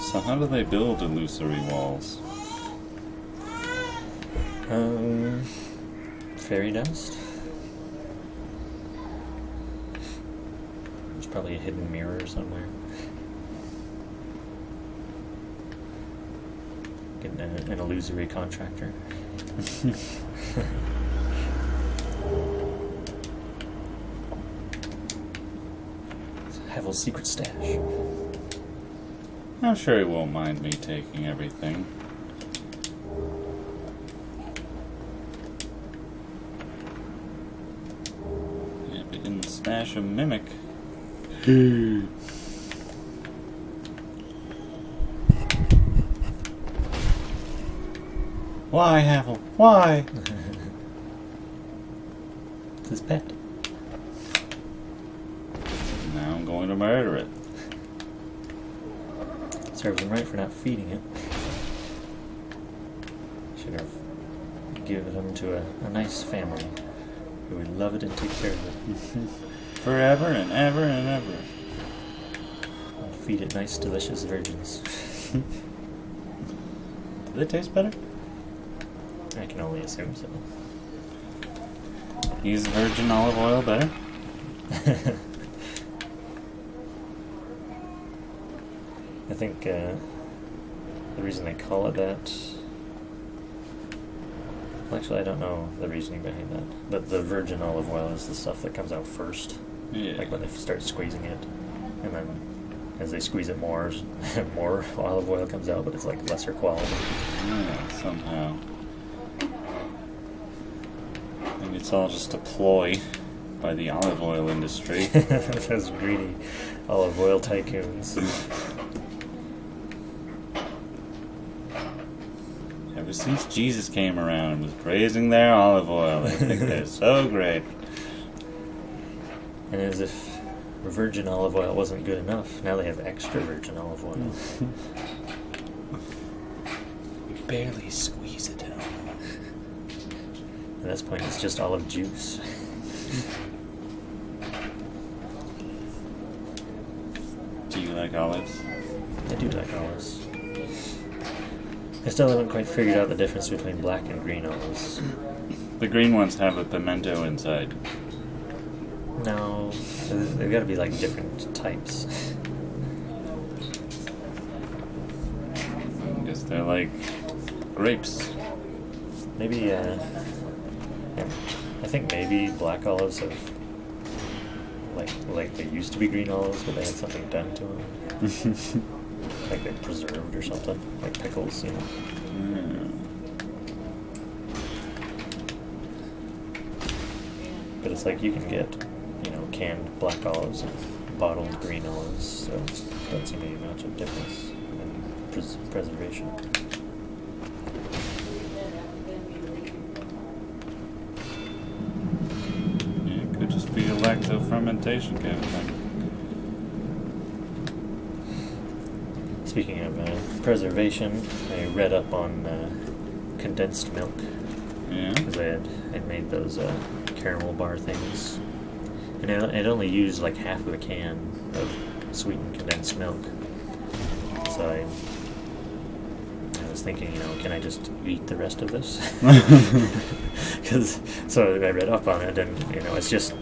So how do they build illusory walls? Fairy dust. There's probably a hidden mirror somewhere. Getting an illusory contractor. Havel's secret stash. I'm sure he won't mind me taking everything. If he didn't stash a mimic. Why, Havel? Why? It's his pet. Now I'm going to murder it. Serves him right for not feeding it. Should have given him to a nice family who would love it and take care of it. Forever and ever and ever. And feed it nice, delicious virgins. Do they taste better? I can only assume so. Use virgin olive oil better? I think the reason they call it that... Well, actually, I don't know the reasoning behind that. But the virgin olive oil is the stuff that comes out first. Yeah. Like when they start squeezing it. And then as they squeeze it more, more olive oil comes out, but it's like lesser quality. Yeah, somehow. Maybe it's all just a ploy by the olive oil industry. Those greedy olive oil tycoons. Ever since Jesus came around and was praising their olive oil, they think they're so great. And as if virgin olive oil wasn't good enough, now they have extra virgin olive oil. You barely squeeze it out. At this point, it's just olive juice. Do you like olives? I do like olives. I still haven't quite figured out the difference between black and green olives. The green ones have a pimento inside. No, they've got to be like different types. I guess they're like grapes. Maybe, yeah, I think maybe black olives have, like they used to be green olives, but they had something done to them. Like they're preserved or something, like pickles, you know. But it's like you can get, you know, canned black olives and bottled green olives, so don't seem to be much of a difference in preservation. Yeah, it could just be a lacto-fermentation kind of thing. Speaking of preservation, I read up on condensed milk. Yeah? Because I made those caramel bar things. And it only used like half of a can of sweetened condensed milk. So I was thinking, you know, can I just eat the rest of this? So I read up on it, and you know, it's just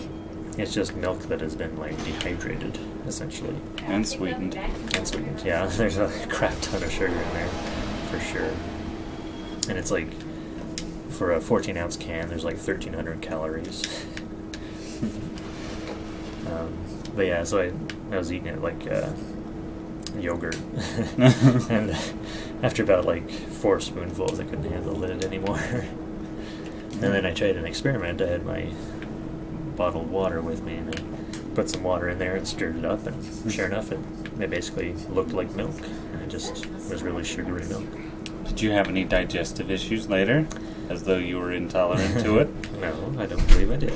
milk that has been like dehydrated, essentially. And sweetened. And sweetened, yeah. There's a crap ton of sugar in there, for sure. And it's like, for a 14-ounce can, there's like 1,300 calories. But yeah, so I was eating it like yogurt. And after about like 4 spoonfuls, I couldn't handle it anymore. And then I tried an experiment. I had my bottled water with me, and I put some water in there and stirred it up, and sure enough, it basically looked like milk. And it just was really sugary milk. Did you have any digestive issues later? As though you were intolerant to it? No, I don't believe I did.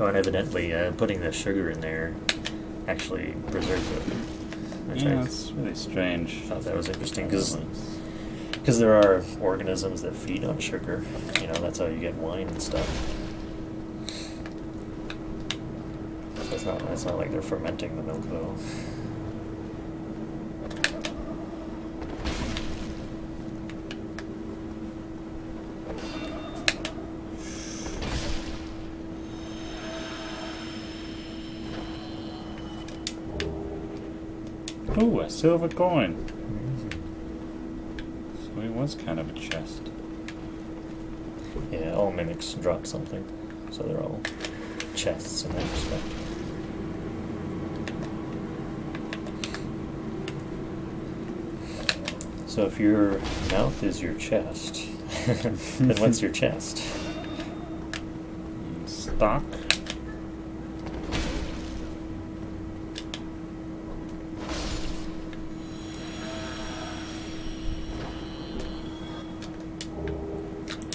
Oh, and evidently putting the sugar in there actually preserves it. Yeah, that's really strange. I thought that was interesting, because Because there are organisms that feed on sugar. You know, that's how you get wine and stuff. So it's not like they're fermenting the milk, though. Ooh, a silver coin. So it was kind of a chest. Yeah, all mimics drop something. So they're all chests in that respect. So if your mouth is your chest, then what's your chest? Stock.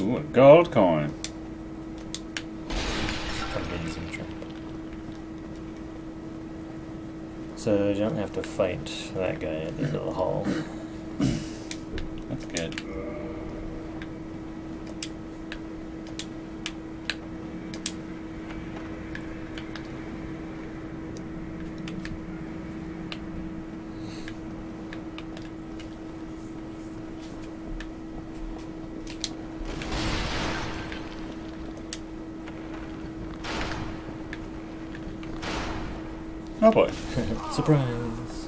Ooh, a gold coin. Amazing trip. So you don't have to fight that guy at the end of the hall. That's good. Oh boy. Surprise!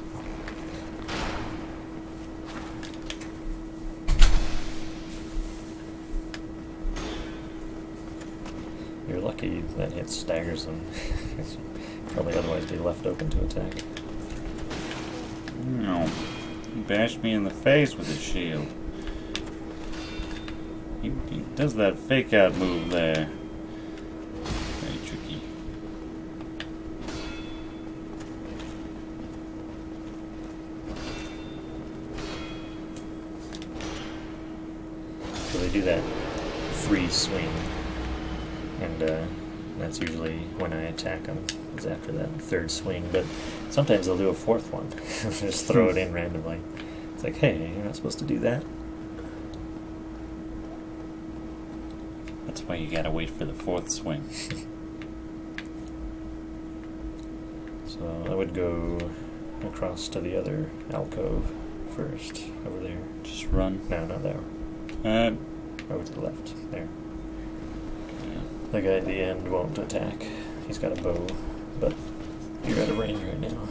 You're lucky that hit staggers them. Probably otherwise be left open to attack. No. He bashed me in the face with his shield. He does that fake out move there. Very tricky. So they do that free swing, and that's usually when I attack them, is after that third swing, but sometimes they'll do a fourth one. Just throw it in randomly. It's like, hey, you're not supposed to do that. That's why you gotta wait for the fourth swing. So I would go across to the other alcove first, over there. Just run. No, not there. Over to the left, there. Yeah. The guy at the end won't attack. He's got a bow, but you're out of range right now.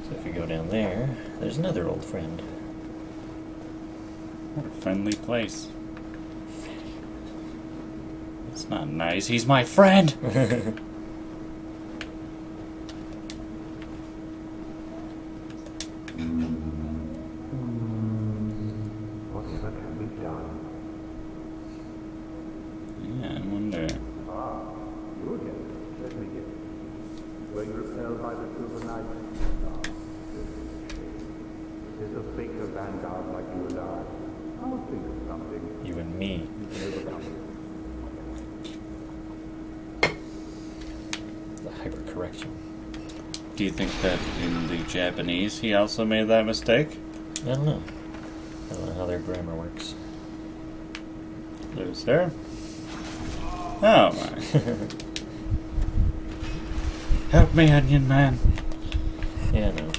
So if you go down there, there's another old friend. What a friendly place. It's not nice. He's my friend! Whatever can be done? Yeah, I wonder. Good. Let me get it. Were you felled by the silver knight? Is a faker vanguard like you and I? I'll think of something. You and me. You can overcome it. The hypercorrection. Do you think that in the Japanese he also made that mistake? I don't know. I don't know how their grammar works. Loser. Oh my. Help me, Onion Man. Yeah, no.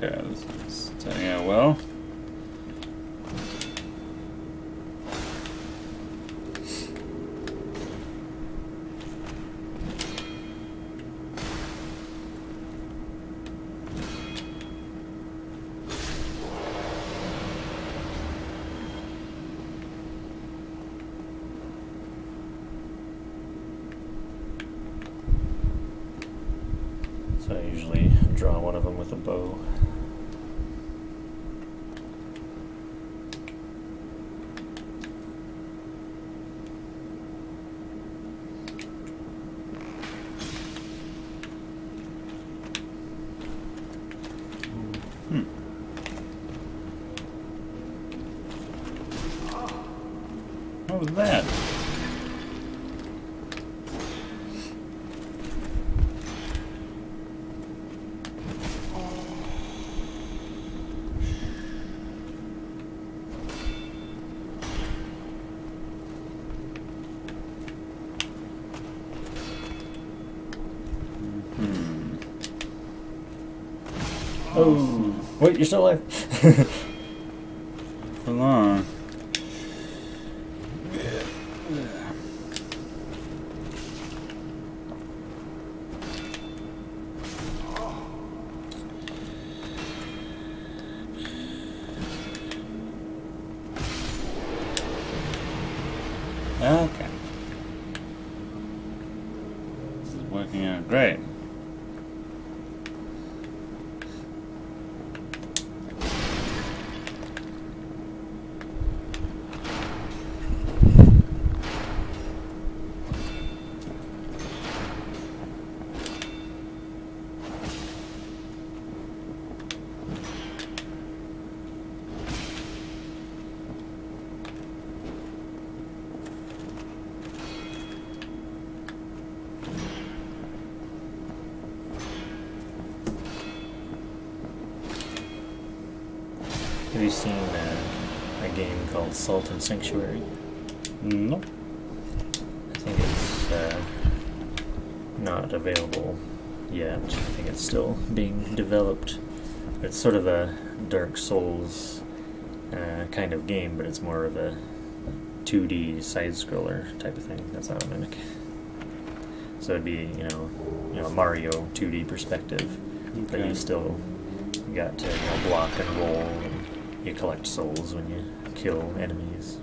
Okay, this is turning out well. So I usually draw one of them with a bow. What was that? Oh, wait, you're still alive. For long. Okay. This is working out great. Have you seen a game called Salt and Sanctuary? Nope. I think it's not available yet. I think it's still being developed. It's sort of a Dark Souls kind of game, but it's more of a 2D side-scroller type of thing. That's how I mimic. So it'd be, Mario 2D perspective, but you still got to block and roll, and you collect souls when you kill enemies.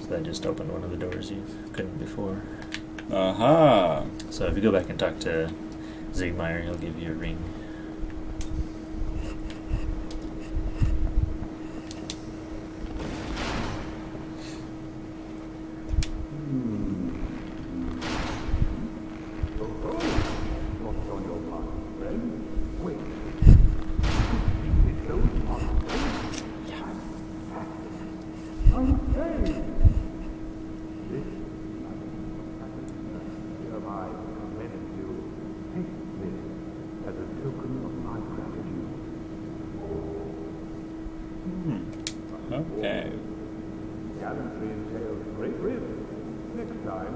So that just opened one of the doors you couldn't before. Aha! So if you go back and talk to Siegmeyer, he'll give you a ring. What's on your mind, friend? Quick. It goes on. Okay. This hereby commend you. Take this as a token of my gratitude. Okay. Gallantry entails great risk. Next time,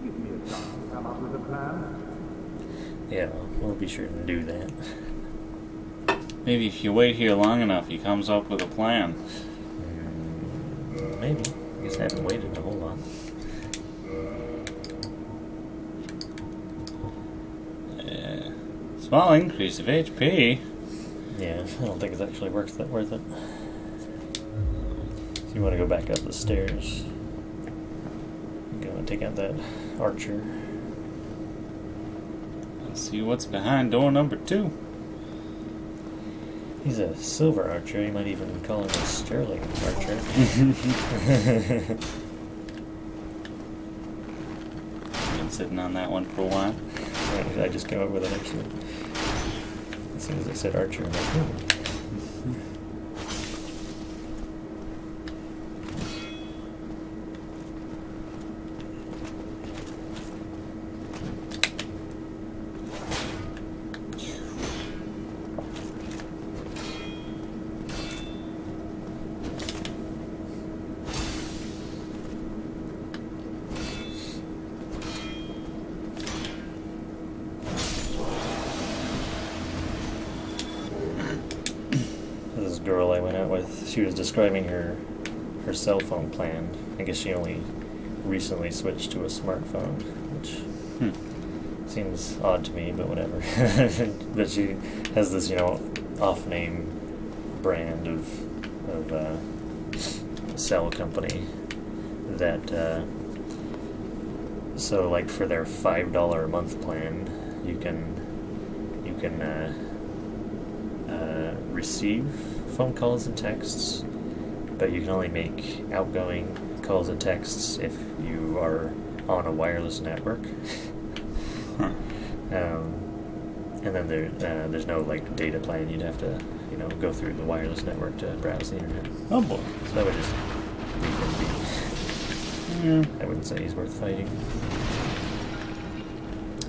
give me a chance to come up with a plan. Yeah, we'll be sure to do that. Maybe if you wait here long enough, he comes up with a plan. Maybe. I guess I haven't waited a whole lot. Small increase of HP. Yeah, I don't think it's actually worth it. So you want to go back up the stairs. Go and take out that archer. Let's see what's behind door number 2. He's a silver archer. You might even call him a sterling archer. Been sitting on that one for a while. I just came up with it actually. As soon as I said archer, I'm like, this girl I went out with, she was describing her cell phone plan. I guess she only recently switched to a smartphone, which seems odd to me, but whatever. But she has this, off-name brand of cell company that, so like for their $5 a month plan, you can receive phone calls and texts, but you can only make outgoing calls and texts if you are on a wireless network. Huh. And then there's no like data plan. You'd have to go through the wireless network to browse the internet. Oh boy. So that would just leave him be. I wouldn't say he's worth fighting.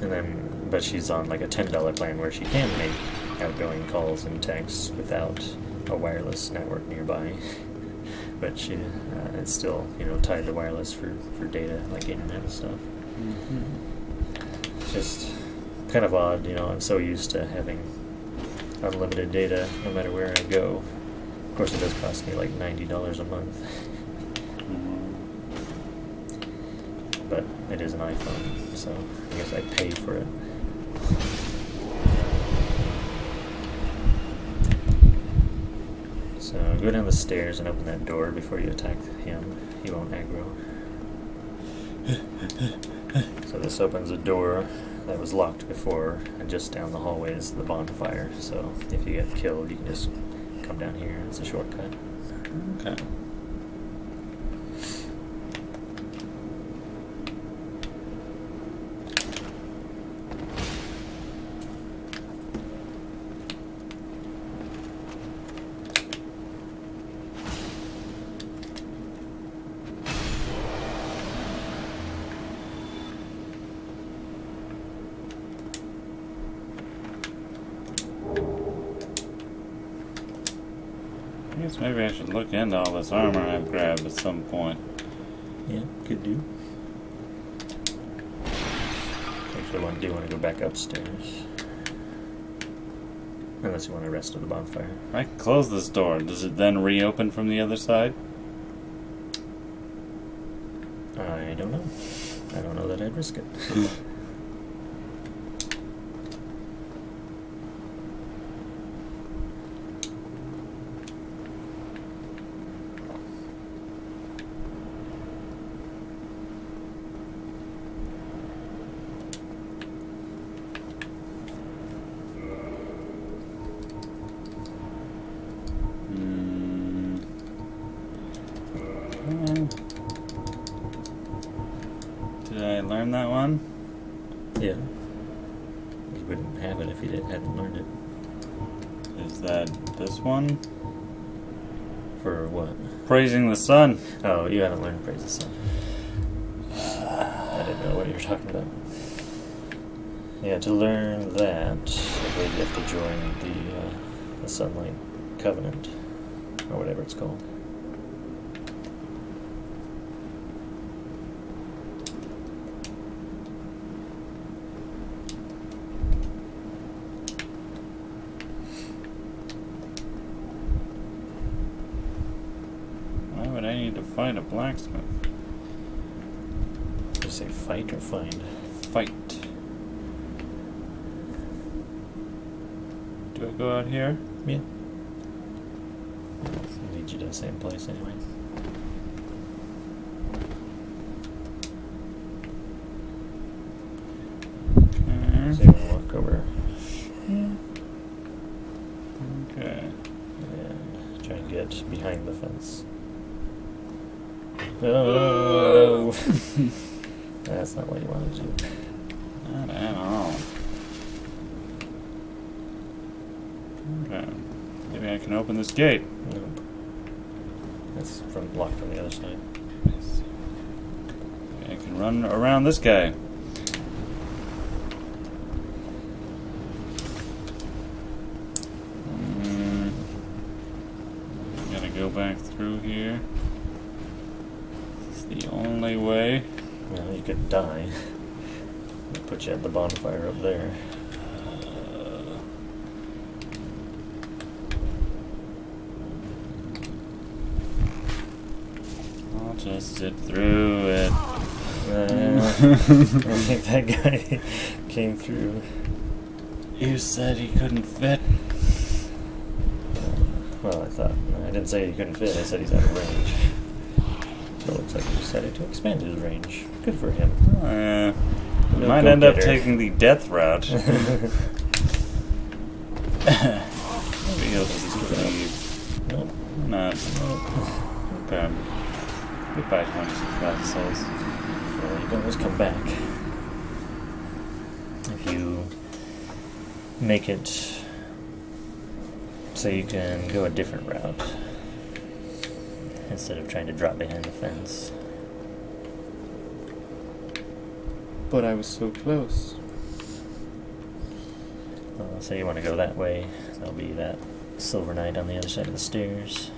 And then, but she's on like a $10 plan where she can make outgoing calls and texts without a wireless network nearby. But she, it's still, tied to wireless for data, like internet and stuff. Mm-hmm. It's just kind of odd, I'm so used to having unlimited data no matter where I go. Of course, it does cost me like $90 a month. Mm-hmm. But it is an iPhone, so I guess I pay for it. So go down the stairs and open that door before you attack him. He won't aggro. So this opens a door that was locked before, and just down the hallway is the bonfire. So if you get killed, you can just come down here. It's a shortcut. Okay. I guess maybe I should look into all this armor I've grabbed at some point. Yeah, could do. Actually, do you want to go back upstairs? Unless you want to rest at the bonfire. If I close this door, does it then reopen from the other side? I don't know. I don't know that I'd risk it. Did I learn that one? Yeah. You wouldn't have it if you hadn't learned it. Is that this one? For what? Praising the sun. Oh, you haven't learned Praise the Sun. I didn't know what you were talking about. Yeah, to learn that, I believe you have to join the Sunlight Covenant, or whatever it's called. Why would I need to fight a blacksmith? Did you say fight or find? Fight. Do I go out here? Yeah. It'll lead you to the same place anyway. Okay. So you want to walk over Okay. and try and get behind the fence. Oh! That's not what you want to do. Not at all. Okay. Maybe I can open this gate. Nope. That's locked from the other side. Maybe I can run around this guy. Gotta go back through here. This is the only way. Well, you could die. I'll put you at the bonfire up there. I'll just sit through it. I don't think that guy came through. You said he couldn't fit. Well, I didn't say he couldn't fit, I said he's out of range. So it looks like he decided to expand his range. Good for him. No Might end up go-getter. taking the death route. Maybe he'll just leave. Nope. Not. Okay. Goodbye, 26,000 souls. Well, you can always come back. If you make it so you can go a different route instead of trying to drop behind the fence. But I was so close. So you want to go that way. There'll be that Silver Knight on the other side of the stairs.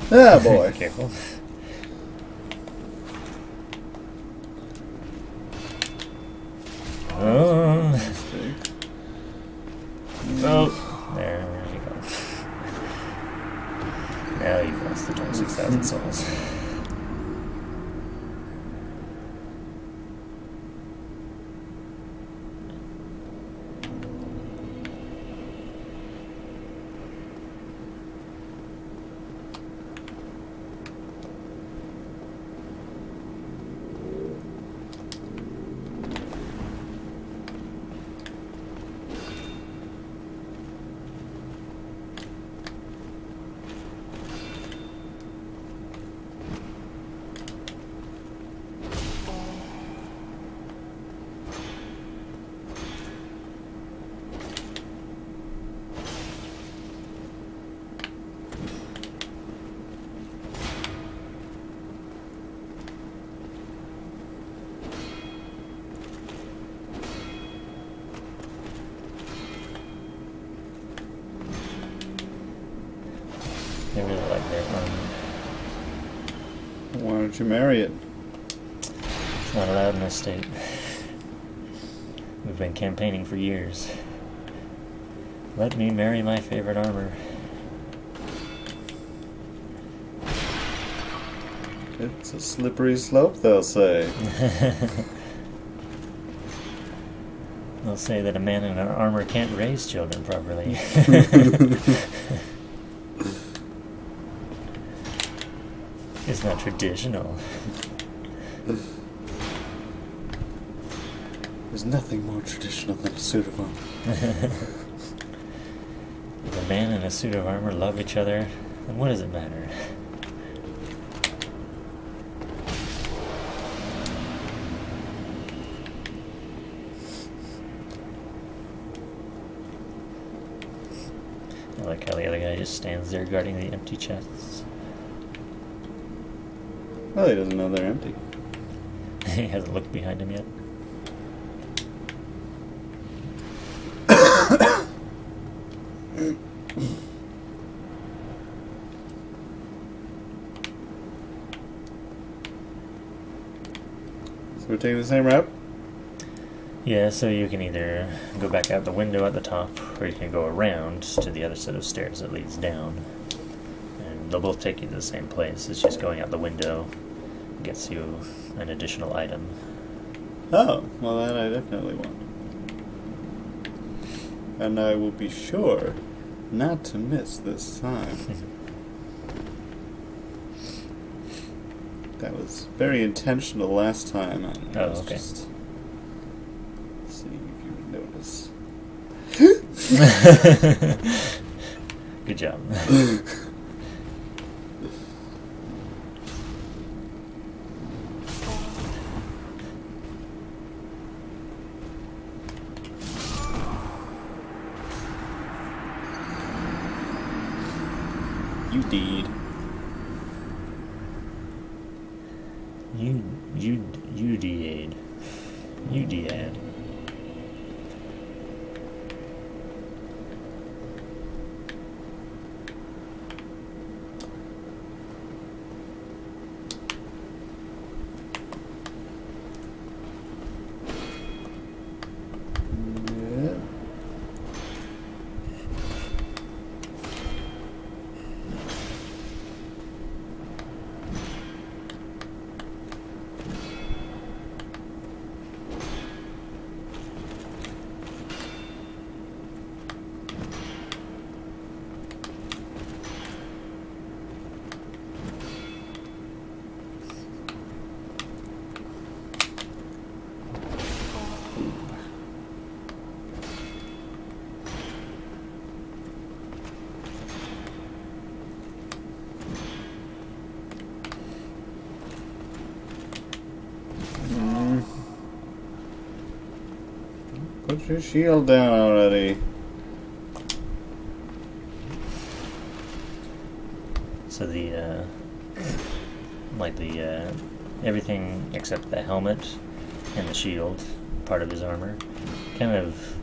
Ah, boy. Careful. Oh. Oh. There you go. Now you've lost the 26,000 souls. They really like their armor. Why don't you marry it? It's not allowed in this state. We've been campaigning for years. Let me marry my favorite armor. It's a slippery slope, they'll say. They'll say that a man in an armor can't raise children properly. It's not traditional. There's nothing more traditional than a suit of armor. If a man and a suit of armor love each other, then what does it matter? I like how the other guy just stands there guarding the empty chests. Well, he doesn't know they're empty. He hasn't looked behind him yet. So we're taking the same route? Yeah, so you can either go back out the window at the top, or you can go around to the other set of stairs that leads down. And they'll both take you to the same place. It's just going out the window gets you an additional item. Oh, well that I definitely want. And I will be sure not to miss this time. That was very intentional last time. I Oh, was okay. just seeing if you would notice. Good job. You did. You did. You did. Put your shield down already. So everything except the helmet and the shield, part of his armor, kind of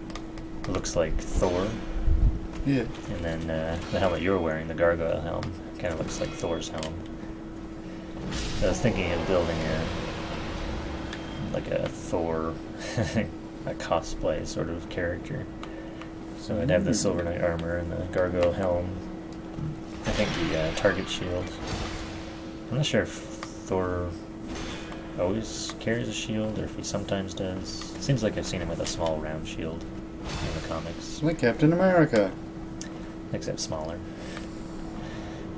looks like Thor. Yeah. And then the helmet you're wearing, the gargoyle helm, kind of looks like Thor's helm. I was thinking of building a Thor, a cosplay sort of character. So I'd have the Silver Knight armor and the gargoyle helm. I think the target shield. I'm not sure if Thor always carries a shield or if he sometimes does. Seems like I've seen him with a small round shield in the comics. Like Captain America. Except smaller.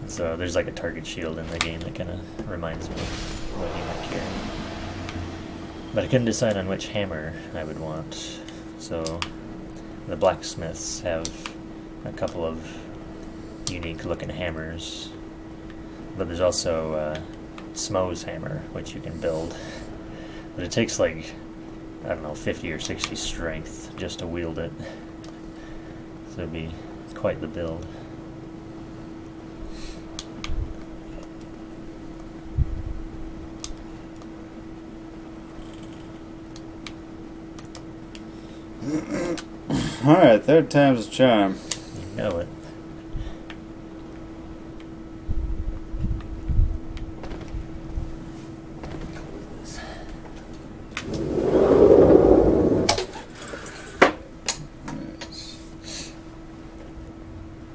So there's like a target shield in the game that kind of reminds me of what he might carry. But I couldn't decide on which hammer I would want. So the blacksmiths have a couple of unique looking hammers. But there's also Smo's hammer, which you can build. But it takes like, I don't know, 50 or 60 strength just to wield it. So it'd be quite the build. Alright, third time's a charm. You know it. Yes.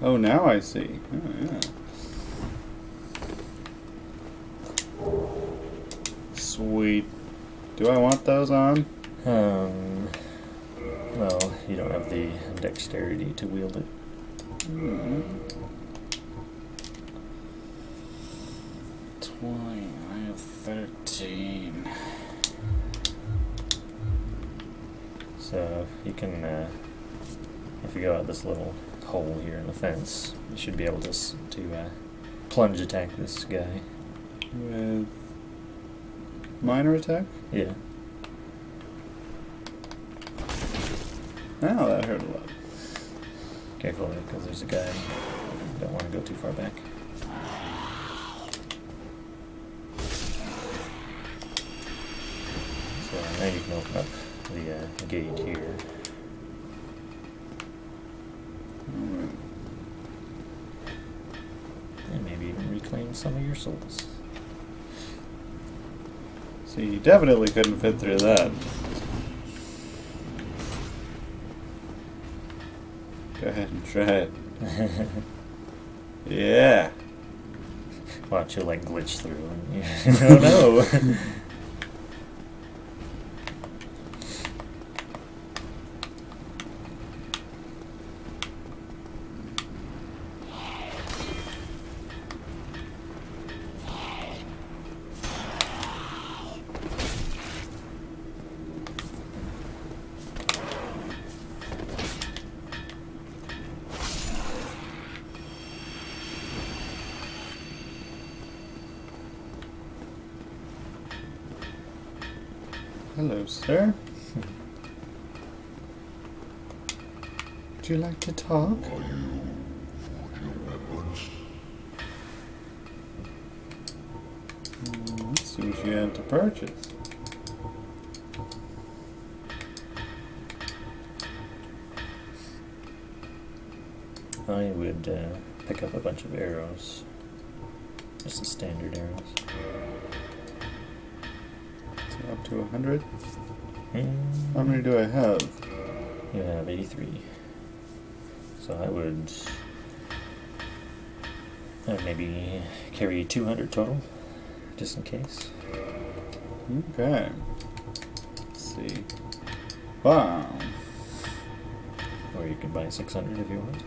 Oh, now I see. Oh, yeah. Sweet. Do I want those on? Well, you don't have the dexterity to wield it. Mm-hmm. 20. I have 13. So you can, if you go out this little hole here in the fence, you should be able to plunge attack this guy. With minor attack? Yeah. Oh, that hurt a lot. Careful, because there's a guy. Don't want to go too far back. So now you can open up the gate here. Alright. And maybe even reclaim some of your souls. See, you definitely couldn't fit through that. Go ahead and try it. Yeah. Watch, you'll like glitch through and oh no! Hello, sir. Would you like to talk? Let's see what you have to purchase. I would pick up a bunch of arrows. Just the standard arrows. So up to 100. Mm. How many do I have? You have 83. So I would maybe carry 200 total, just in case. Okay. Let's see. Wow. Or you can buy 600 if you want.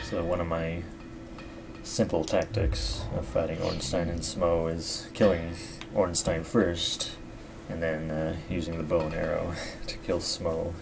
So one of my simple tactics of fighting Ornstein and Smo is killing Ornstein first, and then using the bow and arrow to kill Smo.